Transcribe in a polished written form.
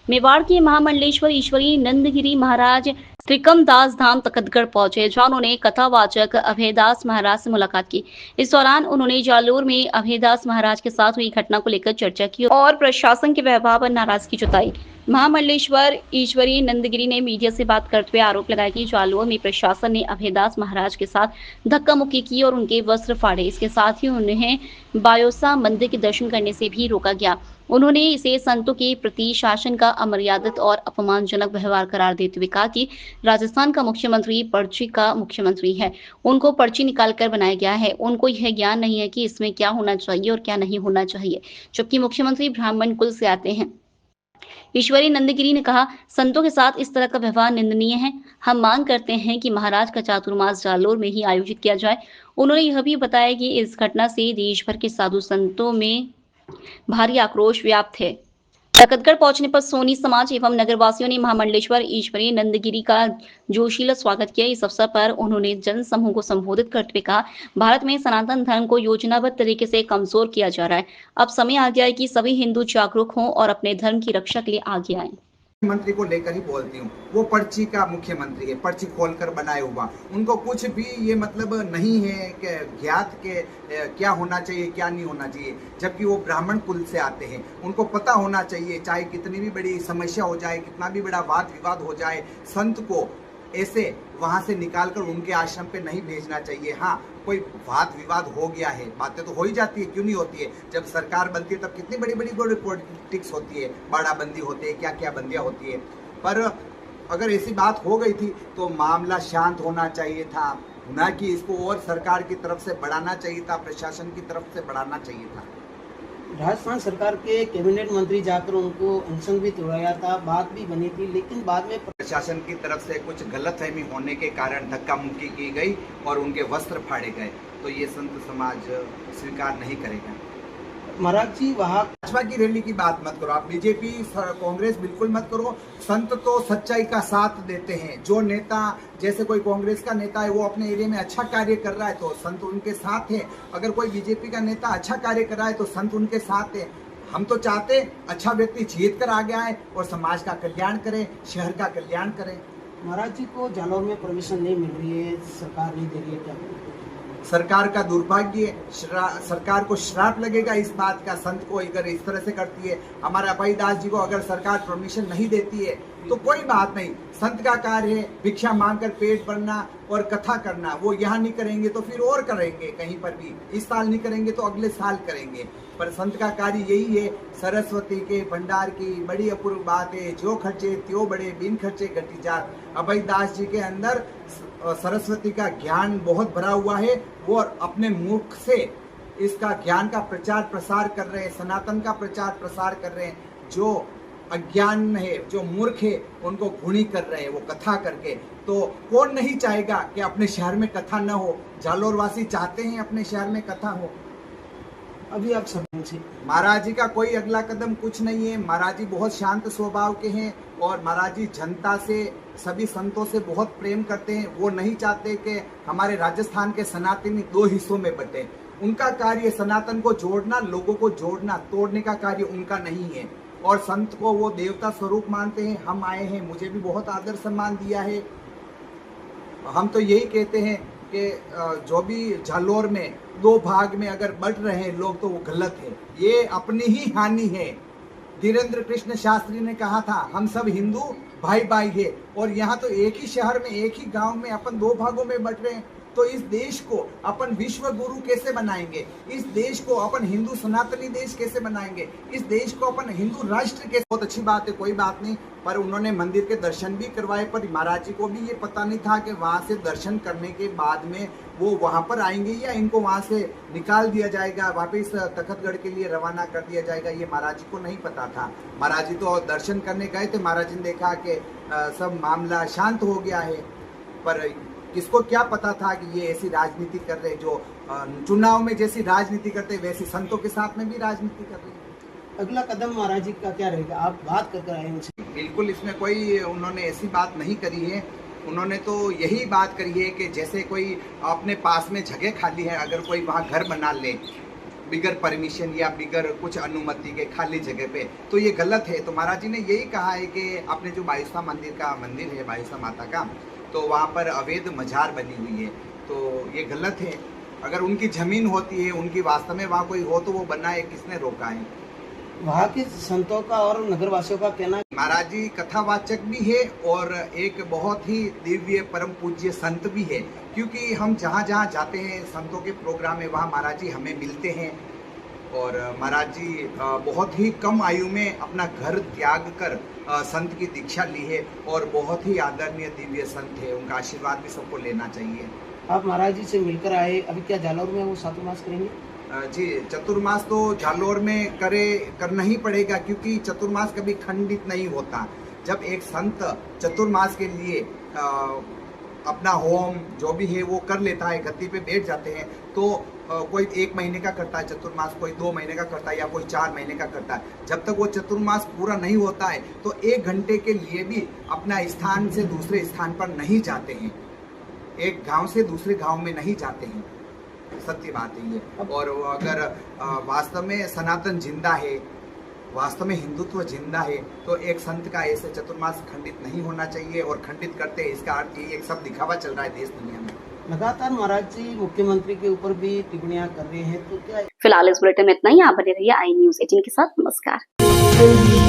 मेवाड़ के महामंडलेश्वर ईश्वरी नंदगिरी महाराज त्रिकमदास धाम तखतगढ़ पहुंचे, जहां उन्होंने कथावाचक अभयदास महाराज से मुलाकात की। इस दौरान उन्होंने जालोर में अभयदास महाराज के साथ हुई घटना को लेकर चर्चा की और प्रशासन के व्यवहार पर नाराजगी जताई। महामंडलेश्वर ईश्वरी नंदगिरी ने मीडिया से बात करते हुए आरोप लगाया कि जालोर में प्रशासन ने अभयदास महाराज के साथ धक्का मुक्की की और उनके वस्त्र फाड़े। इसके साथ ही उन्हें बायोसा मंदिर के दर्शन करने से भी रोका गया। उन्होंने इसे संतों के प्रति शासन का अमर्यादित और अपमानजनक व्यवहार करार देते हुए कहा कि राजस्थान का मुख्यमंत्री पर्ची का मुख्यमंत्री है, उनको पर्ची निकालकर बनाया गया है, उनको यह ज्ञान नहीं है कि इसमें क्या होना चाहिए और क्या नहीं होना चाहिए, जबकि मुख्यमंत्री ब्राह्मण कुल से आते हैं। ईश्वरी नंदगिरी ने कहा, संतों के साथ इस तरह का व्यवहार निंदनीय है। हम मांग करते हैं कि महाराज का चातुर्मास जालोर में ही आयोजित किया जाए। उन्होंने यह भी बताया कि इस घटना से देश भर के साधु संतों में भारी आक्रोश व्याप्त है। तखतगढ़ पहुंचने पर सोनी समाज एवं नगरवासियों ने महामंडलेश्वर ईश्वरी नंदगिरी का जोशीला स्वागत किया। इस अवसर पर उन्होंने जन समूह को संबोधित करते हुए कहा, भारत में सनातन धर्म को योजनाबद्ध तरीके से कमजोर किया जा रहा है। अब समय आ गया है कि सभी हिंदू जागरूक हों और अपने धर्म की रक्षा के लिए आगे आए। मंत्री को लेकर ही बोलती हूँ, वो पर्ची का मुख्यमंत्री है, पर्ची खोलकर बनाए हुआ, उनको कुछ भी ये मतलब नहीं है कि ज्ञात के क्या होना चाहिए क्या नहीं होना चाहिए, जबकि वो ब्राह्मण कुल से आते हैं। उनको पता होना चाहिए, चाहे कितनी भी बड़ी समस्या हो जाए, कितना भी बड़ा वाद विवाद हो जाए, संत को ऐसे वहां से निकालकर उनके आश्रम पे नहीं भेजना चाहिए। हाँ, कोई वाद विवाद हो गया है, बातें तो हो ही जाती है, क्यों नहीं होती है। जब सरकार बनती है तब कितनी बड़ी बड़ी पॉलिटिक्स होती है, बाड़ाबंदी होती है, क्या क्या बंदियां होती है। पर अगर ऐसी बात हो गई थी तो मामला शांत होना चाहिए था, ना कि इसको और सरकार की तरफ से बढ़ाना चाहिए था, प्रशासन की तरफ से बढ़ाना चाहिए था। राजस्थान सरकार के कैबिनेट मंत्री जाकर उनको अनशन भी तोड़ाया था, बात भी बनी थी, लेकिन बाद में प्रशासन की तरफ से कुछ गलतफहमी होने के कारण धक्का मुक्की की गई और उनके वस्त्र फाड़े गए, तो ये संत समाज स्वीकार नहीं करेगा। महाराज जी, वहाँ भाजपा की रैली की बात मत करो, आप बीजेपी कांग्रेस बिल्कुल मत करो। संत तो सच्चाई का साथ देते हैं। जो नेता, जैसे कोई कांग्रेस का नेता है, वो अपने एरिया में अच्छा कार्य कर रहा है तो संत उनके साथ है। अगर कोई बीजेपी का नेता अच्छा कार्य कर रहा है तो संत उनके साथ है। हम तो चाहते अच्छा व्यक्ति जीत कर आगे आए और समाज का कल्याण करे, शहर का कल्याण करे। महाराज जी को जालौर में परमिशन नहीं मिल रही है, सरकार नहीं दे रही है, क्या सरकार का दुर्भाग्य है, सरकार को श्राप लगेगा इस बात का, संत को अगर इस तरह से करती है। हमारे अभयदास जी को अगर सरकार परमिशन नहीं देती है तो कोई बात नहीं, संत का कार्य है भिक्षा मांगकर पेट भरना और कथा करना। वो यहाँ नहीं करेंगे तो फिर और करेंगे कहीं पर भी, इस साल नहीं करेंगे तो अगले साल करेंगे। पर संत का कार्य यही है, सरस्वती के भंडार की बड़ी अपूर्व बात है, जो खर्चे त्यो बड़े बिन खर्चे घटी जात। अभयदास जी के अंदर सरस्वती का ज्ञान बहुत भरा हुआ है, वो अपने मुख से इसका ज्ञान का प्रचार प्रसार कर रहे हैं, सनातन का प्रचार प्रसार कर रहे हैं। जो अज्ञान है, जो मूर्ख है, उनको घुणी कर रहे हैं वो कथा करके। तो कौन नहीं चाहेगा कि अपने शहर में कथा न हो? जालोर वासी चाहते हैं अपने शहर में कथा हो। अभी आप सब महाराज जी का कोई अगला कदम कुछ नहीं है। महाराज जी बहुत शांत स्वभाव के हैं और महाराज जी जनता से, सभी संतों से बहुत प्रेम करते हैं। वो नहीं चाहते कि हमारे राजस्थान के सनातनी दो हिस्सों में बटे। उनका कार्य सनातन को जोड़ना, लोगों को जोड़ना, तोड़ने का कार्य उनका नहीं है। और संत को वो देवता स्वरूप मानते हैं। हम आए हैं, मुझे भी बहुत आदर सम्मान दिया है। हम तो यही कहते हैं कि जो भी जालोर में दो भाग में अगर बढ़ रहे हैं लोग तो वो गलत है, ये अपनी ही हानि है। धीरेन्द्र कृष्ण शास्त्री ने कहा था, हम सब हिंदू भाई भाई है, और यहाँ तो एक ही शहर में, एक ही गांव में अपन दो भागों में बट रहे हैं। तो इस देश को अपन विश्व गुरु कैसे बनाएंगे? इस देश को अपन हिंदू सनातनी देश कैसे बनाएंगे? इस देश को अपन हिंदू राष्ट्र कैसे? बहुत अच्छी बात है, कोई बात नहीं। पर उन्होंने मंदिर के दर्शन भी करवाए, पर महाराज जी को भी ये पता नहीं था कि वहां से दर्शन करने के बाद में वो वहां पर आएंगे या इनको वहां से निकाल दिया जाएगा, वापिस तखतगढ़ के लिए रवाना कर दिया जाएगा। ये महाराज जी को नहीं पता था। महाराज जी तो दर्शन करने गए थे, महाराज जी ने देखा कि सब मामला शांत हो गया है। पर किसको क्या पता था कि ये ऐसी राजनीति कर रहे, जो चुनाव में जैसी राजनीति करते वैसी संतों के साथ में भी राजनीति कर रहे हैं। अगला कदम महाराज जी का क्या रहेगा? आप बात कर आए उनसे? बिल्कुल, इसमें कोई उन्होंने ऐसी बात नहीं करी है। उन्होंने तो यही बात करी है कि जैसे कोई अपने पास में जगह खाली है, अगर कोई वहाँ घर बना ले बिगर परमिशन या बिगर कुछ अनुमति के खाली जगह पे, तो ये गलत है। तो महाराज जी ने यही कहा है कि अपने जो बायुसा मंदिर है बायुसा माता का, तो वहाँ पर अवैध मजार बनी हुई है, तो ये गलत है। अगर उनकी जमीन होती है, उनकी वास्तव में वहाँ कोई हो तो वो बनाए, किसने रोका है? वहाँ के संतों का और नगरवासियों का कहना है महाराज जी कथावाचक भी है और एक बहुत ही दिव्य परम पूज्य संत भी है, क्योंकि हम जहाँ जहाँ जाते हैं संतों के प्रोग्राम में, वहाँ महाराज जी हमें मिलते हैं। और महाराज जी बहुत ही कम आयु में अपना घर त्याग कर संत की दीक्षा ली है और बहुत ही आदरणीय दिव्य संत है, उनका आशीर्वाद भी सबको लेना चाहिए। आप महाराज जी से मिलकर आए, अभी क्या जालौर में वो चातुर्मास करेंगे? जी, चतुर्मास तो जालोर में करना ही पड़ेगा, क्योंकि चतुर्मास कभी खंडित नहीं होता। जब एक संत चतुर्मास के लिए अपना होम जो भी है वो कर लेता है, गद्दी पे बैठ जाते हैं, तो कोई 1 महीने का करता है चतुर्मास, कोई 2 महीने का करता है या कोई 4 महीने का करता है। जब तक वो चतुर्मास पूरा नहीं होता है तो 1 घंटे के लिए भी अपना स्थान से दूसरे स्थान पर नहीं जाते हैं, एक गांव से दूसरे गांव में नहीं जाते हैं। सत्य बात है ये। और अगर वास्तव में सनातन जिंदा है, वास्तव में हिंदुत्व जिंदा है, तो एक संत का ऐसे चतुर्मास खंडित नहीं होना चाहिए। और खंडित करते हैं इसका अर्थ ये एक सब दिखावा चल रहा है देश दुनिया में। लगातार महाराज जी मुख्यमंत्री के ऊपर भी टिप्पणियां कर रहे हैं, तो क्या फिलहाल इस बुलेटिन में इतना ही। आप बने रहिए आई न्यूज़ 18 के साथ। नमस्कार।